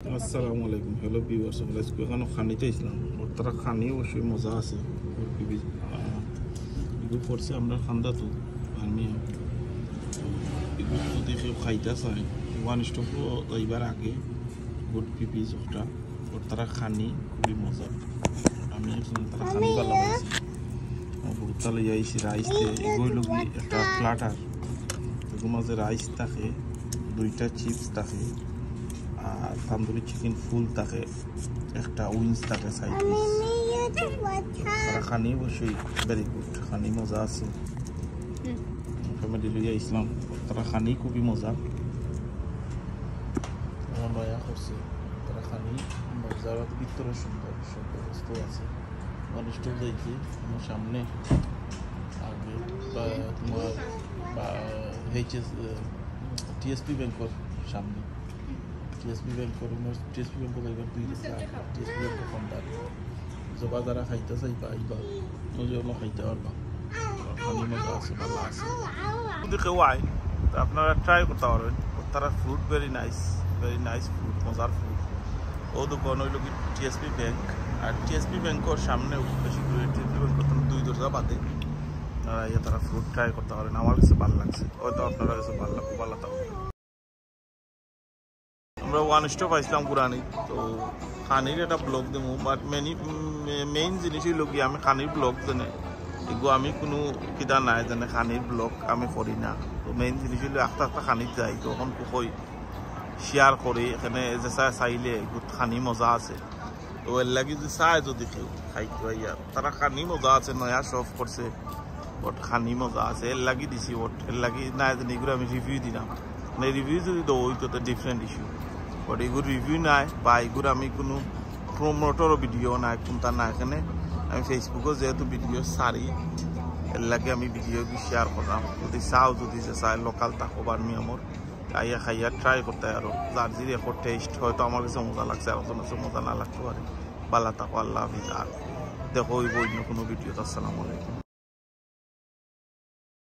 আসসালামু আলাইকুম hello viewers আমরা আজকে এখানে খানিতে ইসলাম তারা খানি অবশ্যই মজা আছে এগুলো করছে আমরা খান্দা তো আমি এগুলো যদি কেউ খাইতে চাই ওয়ান স্টপ যাইবার আগে গুড পিপি একটা তারা খানি খুবই মজা আমি তারা খানি ভালো লাগছে ভুট্টা লই আইছি রাইস এগুলো একটা প্লাটার এগুলোর মাঝে রাইস থাকে দুইটা চিপস থাকে আর তন্দুরি চিকেন ফুল থাকে একটা উইংস থাকে সাইড তারা খানি অবশ্যই ভেরি গুড খানি মজা আছে ফ্যামিলি লইয়া ইসলাম তারা খানি খুবই মজা নয়া করছে তারা খানি মজার ভিতরে সুন্দর সুন্দর বস্তু আছে অনিষ্ট দেখি আমার সামনে আগে বা তোমার বা টিএসপি ব্যাংকের সামনে টিএসপি ব্যাংকের টিএসপি ব্যাংকের যাইবার 2 টিএসপি ব্যাংকের ফোনটা জবা যারা খাইতে চাইবা আইবা ওই খাইতে পারবা খানি মজা আছে ভালো আছে যদি কেউ আয় আপনারা ট্রাই করতে পারবেন তারা ফুড ভেরি নাইস ফুড মজার ফুড ও দোকান হইল কি টিএসপি ব্যাংক আর টিএসপি ব্যাংকের সামনেও বেশি করে টিএসপি ব্যাংকের 2 দরজা বাদে তারা ফুড ট্রাই করতে পারেন আমার কাছে ভালো লাগছে হয়তো আপনারা কাছে ভালো লাগবে ভালো থাকবে আমরা ওয়ান স্টপ আইসলাম পুরানি তো খানির একটা ব্লগ দেবো বাট মেইন জিনিসই লোক আমি খানির ব্লগ জানে এগুলো আমি কোনো কিতা নাই জানে খানির ব্লগ আমি করি না তো মেইন জিনিস হলো একটা খানিত যাই তখন কই শেয়ার করি এখানে যে চাইলে খানি মজা আছে তো এর লাগে যদি চায় যদি কেউ খাইতে ইয়া তারা খানি মজা আছে নয়া শফ করছে বট খানি মজা আছে এর লাগি দিছি বট এর লাগি নাই জানি এগুলো আমি রিভিউ দিলাম মানে রিভিউ যদি দেবো ওই তো ডিফারেন্ট ইস্যু বাট এগুলো রিভিউ নাই বা এগুলো আমি কোনো প্রমোটরও ভিডিও নাই কোনটা না এখানে আমি ফেসবুকেও যেহেতু ভিডিও সারি এর লাগে আমি ভিডিও শেয়ার করলাম যদি চাও যদি যে চাই লোকাল থাকো বা নিয়মর খাইয়া খাইয়া ট্রাই করতে আরো যার যদি এখন টেস্ট হয়তো আমার কাছে মজা লাগছে আর কাছে মজা না লাগতে পারে ভালো থাকো আল্লাহ হাফিজ আর দেখো ওই বই কোনো ভিডিও আসসালামু আলাইকুম।